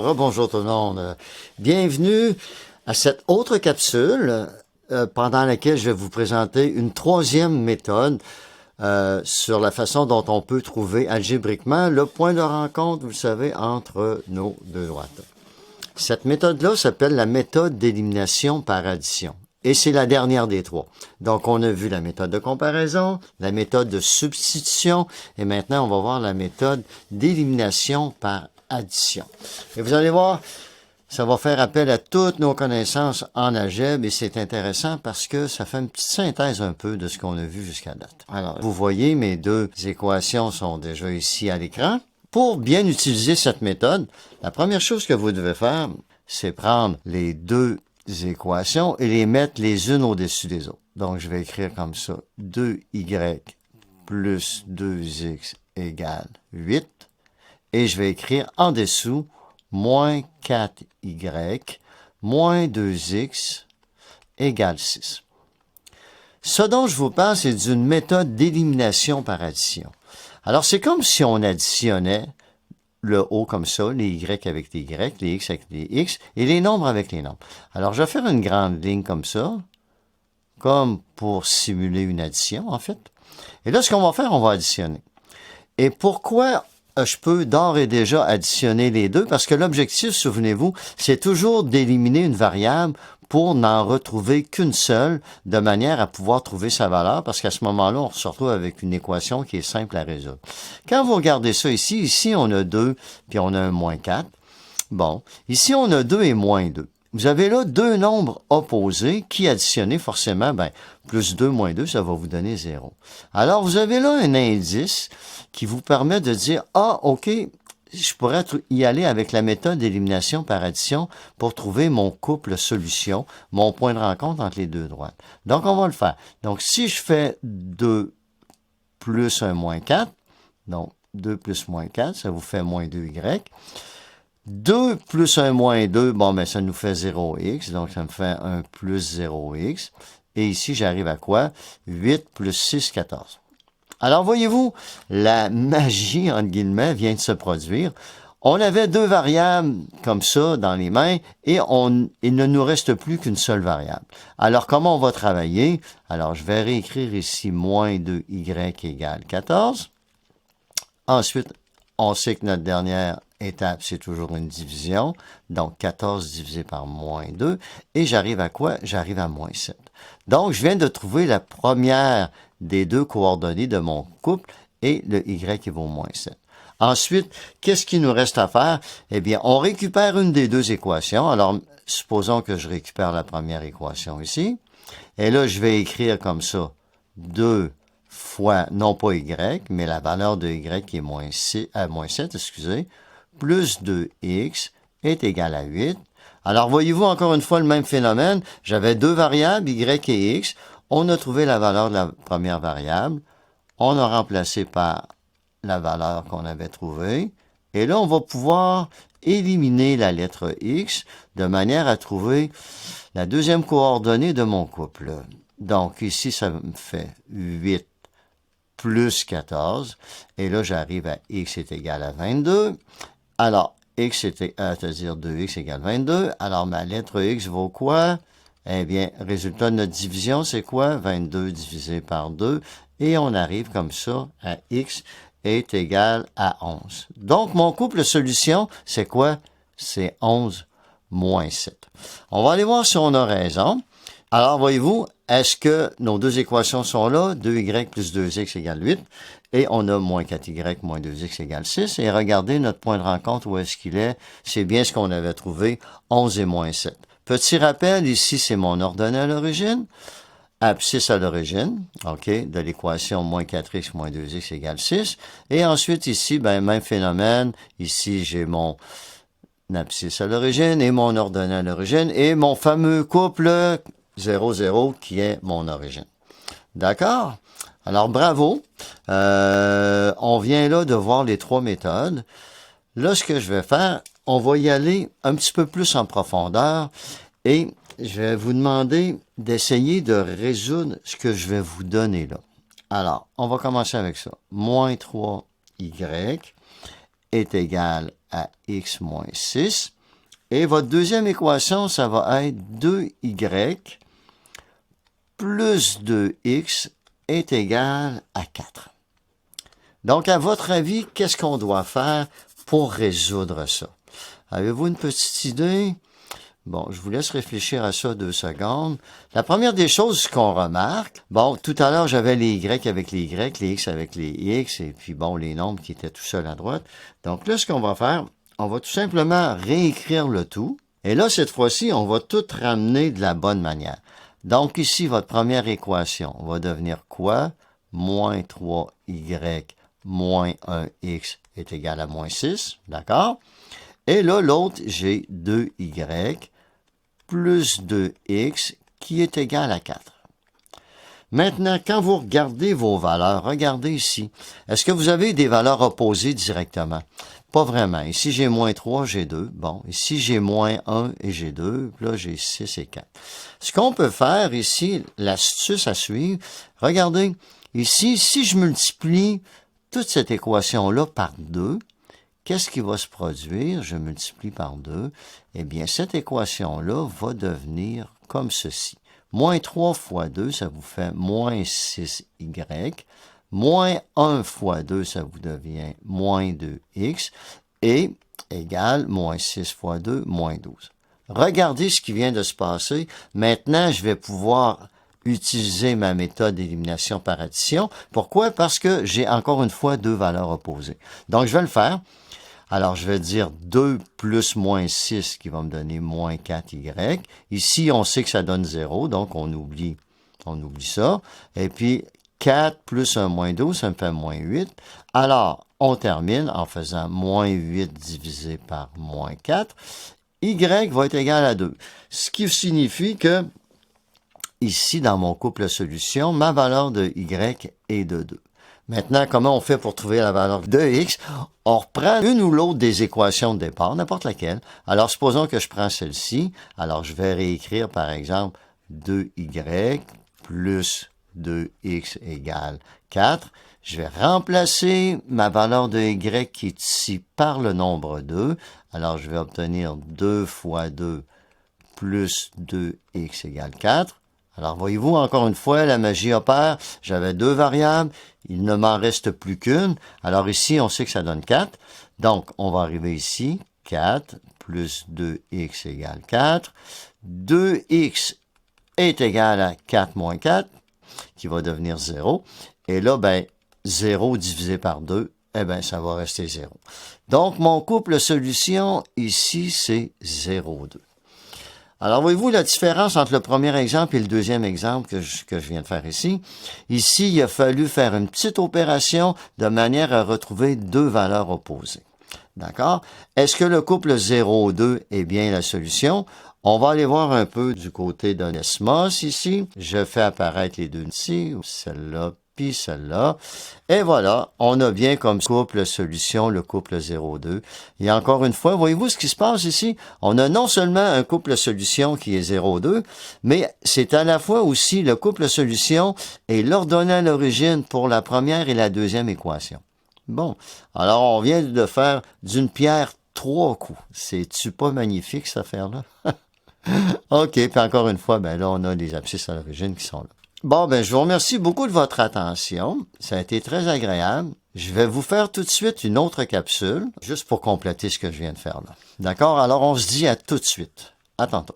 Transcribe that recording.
rebonjour tout le monde. Bienvenue à cette autre capsule pendant laquelle je vais vous présenter une troisième méthode sur la façon dont on peut trouver algébriquement le point de rencontre, vous le savez, entre nos deux droites. Cette méthode-là s'appelle la méthode d'élimination par addition. Et c'est la dernière des trois. Donc, on a vu la méthode de comparaison, la méthode de substitution, et maintenant, on va voir la méthode d'élimination par addition. Et vous allez voir, ça va faire appel à toutes nos connaissances en algèbre, et c'est intéressant parce que ça fait une petite synthèse un peu de ce qu'on a vu jusqu'à date. Alors, vous voyez, mes deux équations sont déjà ici à l'écran. Pour bien utiliser cette méthode, la première chose que vous devez faire, c'est prendre les deux équations et les mettre les unes au-dessus des autres. Donc, je vais écrire comme ça. 2y plus 2x égale 8. Et je vais écrire en dessous moins 4y moins 2x égale 6. Ce dont je vous parle, c'est d'une méthode d'élimination par addition. Alors, c'est comme si on additionnait le haut comme ça, les y avec les y, les x avec les x, et les nombres avec les nombres. Alors, je vais faire une grande ligne comme ça, comme pour simuler une addition, en fait. Et là, ce qu'on va faire, on va additionner. Et pourquoi je peux d'ores et déjà additionner les deux? Parce que l'objectif, souvenez-vous, c'est toujours d'éliminer une variable pour n'en retrouver qu'une seule, de manière à pouvoir trouver sa valeur, parce qu'à ce moment-là, on se retrouve avec une équation qui est simple à résoudre. Quand vous regardez ça ici on a 2, puis on a un moins 4. Bon, ici on a 2 et moins 2. Vous avez là deux nombres opposés qui, additionnés forcément, plus 2 moins 2, ça va vous donner 0. Alors, vous avez là un indice qui vous permet de dire, ah, OK, je pourrais y aller avec la méthode d'élimination par addition pour trouver mon couple solution, mon point de rencontre entre les deux droites. Donc, on va le faire. Donc, si je fais 2 plus 1 moins 4, donc 2 plus moins 4, ça vous fait moins 2y. 2 plus 1 moins 2, ça nous fait 0x, donc ça me fait 1 plus 0x. Et ici, j'arrive à quoi? 8 plus 6, 14. Alors, voyez-vous, la magie, entre guillemets, vient de se produire. On avait deux variables comme ça dans les mains et il ne nous reste plus qu'une seule variable. Alors, comment on va travailler? Alors, je vais réécrire ici moins 2y égale 14. Ensuite, on sait que notre dernière étape, c'est toujours une division. Donc, 14 divisé par moins 2. Et j'arrive à quoi? J'arrive à moins 7. Donc, je viens de trouver la première des deux coordonnées de mon couple et le y vaut moins 7. Ensuite, qu'est-ce qu'il nous reste à faire? Eh bien, on récupère une des deux équations. Alors, supposons que je récupère la première équation ici. Et là, je vais écrire comme ça 2 fois, non pas y, mais la valeur de y qui est moins 7, plus 2x est égal à 8. Alors, voyez-vous encore une fois le même phénomène. J'avais deux variables, y et x. On a trouvé la valeur de la première variable. On a remplacé par la valeur qu'on avait trouvée. Et là, on va pouvoir éliminer la lettre x de manière à trouver la deuxième coordonnée de mon couple. Donc, ici, ça me fait 8 plus 14. Et là, j'arrive à x est égal à 22. Alors, c'est-à-dire 2x égale 22. Alors, ma lettre x vaut quoi? Eh bien, résultat de notre division, c'est quoi? 22 divisé par 2. Et on arrive comme ça à x est égal à 11. Donc, mon couple solution, c'est quoi? C'est 11 moins 7. On va aller voir si on a raison. Alors, voyez-vous, est-ce que nos deux équations sont là? 2y plus 2x égale 8. Et on a moins 4y moins 2x égale 6. Et regardez notre point de rencontre, où est-ce qu'il est? C'est bien ce qu'on avait trouvé, 11 et moins 7. Petit rappel, ici, c'est mon ordonnée à l'origine. Abscisse à l'origine, OK, de l'équation moins 4x moins 2x égale 6. Et ensuite, ici, même phénomène. Ici, j'ai mon abscisse à l'origine et mon ordonnée à l'origine et mon fameux couple 0, 0 qui est mon origine. D'accord? Alors, bravo. On vient là de voir les trois méthodes. Là, ce que je vais faire, on va y aller un petit peu plus en profondeur et je vais vous demander d'essayer de résoudre ce que je vais vous donner là. Alors, on va commencer avec ça. Moins 3y est égal à x moins 6. Et votre deuxième équation, ça va être 2y plus 2x est égal à 4. Donc, à votre avis, qu'est-ce qu'on doit faire pour résoudre ça? Avez-vous une petite idée? Bon, je vous laisse réfléchir à ça 2 secondes. La première des choses qu'on remarque, bon, tout à l'heure, j'avais les y avec les y, les x avec les x, et puis bon, les nombres qui étaient tout seuls à droite. Donc là, ce qu'on va faire, on va tout simplement réécrire le tout. Et là, cette fois-ci, on va tout ramener de la bonne manière. Donc ici, votre première équation va devenir quoi? Moins 3y moins 1x est égal à moins 6, d'accord? Et là, l'autre, j'ai 2y plus 2x qui est égal à 4. Maintenant, quand vous regardez vos valeurs, regardez ici. Est-ce que vous avez des valeurs opposées directement? Pas vraiment. Ici, j'ai moins 3, j'ai 2. Bon, ici, j'ai moins 1 et j'ai 2. Puis là, j'ai 6 et 4. Ce qu'on peut faire ici, l'astuce à suivre, regardez, ici, si je multiplie toute cette équation-là par 2, qu'est-ce qui va se produire? Je multiplie par 2. Eh bien, cette équation-là va devenir comme ceci. Moins 3 fois 2, ça vous fait moins 6y. Moins 1 fois 2, ça vous devient moins 2x. Et égale moins 6 fois 2, moins 12. Regardez ce qui vient de se passer. Maintenant, je vais pouvoir utiliser ma méthode d'élimination par addition. Pourquoi? Parce que j'ai encore une fois deux valeurs opposées. Donc, je vais le faire. Alors, je vais dire 2 plus moins 6 qui va me donner moins 4y. Ici, on sait que ça donne 0, donc on oublie ça. Et puis, 4 plus 1 moins 12, ça me fait moins 8. Alors, on termine en faisant moins 8 divisé par moins 4. Y va être égal à 2. Ce qui signifie que, ici, dans mon couple solution, ma valeur de y est de 2. Maintenant, comment on fait pour trouver la valeur de x? On reprend une ou l'autre des équations de départ, n'importe laquelle. Alors, supposons que je prends celle-ci. Alors, je vais réécrire, par exemple, 2y plus 2x égale 4. Je vais remplacer ma valeur de y qui est ici par le nombre 2. Alors, je vais obtenir 2 fois 2 plus 2x égale 4. Alors, voyez-vous, encore une fois, la magie opère. J'avais deux variables. Il ne m'en reste plus qu'une. Alors ici, on sait que ça donne 4. Donc, on va arriver ici. 4 plus 2x égale 4. 2x est égal à 4 moins 4, qui va devenir 0. Et là, 0 divisé par 2, ça va rester 0. Donc, mon couple solution, ici, c'est 0,2. Alors, voyez-vous la différence entre le premier exemple et le deuxième exemple que je viens de faire ici? Ici, il a fallu faire une petite opération de manière à retrouver deux valeurs opposées. D'accord? Est-ce que le couple 0,2 est bien la solution? On va aller voir un peu du côté de l'ESMOS ici. Je fais apparaître les deux ici, celle-là, puis celle-là. Et voilà, on a bien comme couple solution le couple 0,2. Et encore une fois, voyez-vous ce qui se passe ici? On a non seulement un couple solution qui est 0,2, mais c'est à la fois aussi le couple solution et l'ordonnée à l'origine pour la première et la deuxième équation. Bon, alors on vient de faire d'une pierre trois coups. C'est-tu pas magnifique cette affaire-là? OK, puis encore une fois, là on a les abscisses à l'origine qui sont là. Bon, je vous remercie beaucoup de votre attention. Ça a été très agréable. Je vais vous faire tout de suite une autre capsule, juste pour compléter ce que je viens de faire là. D'accord? Alors, on se dit à tout de suite. À tantôt.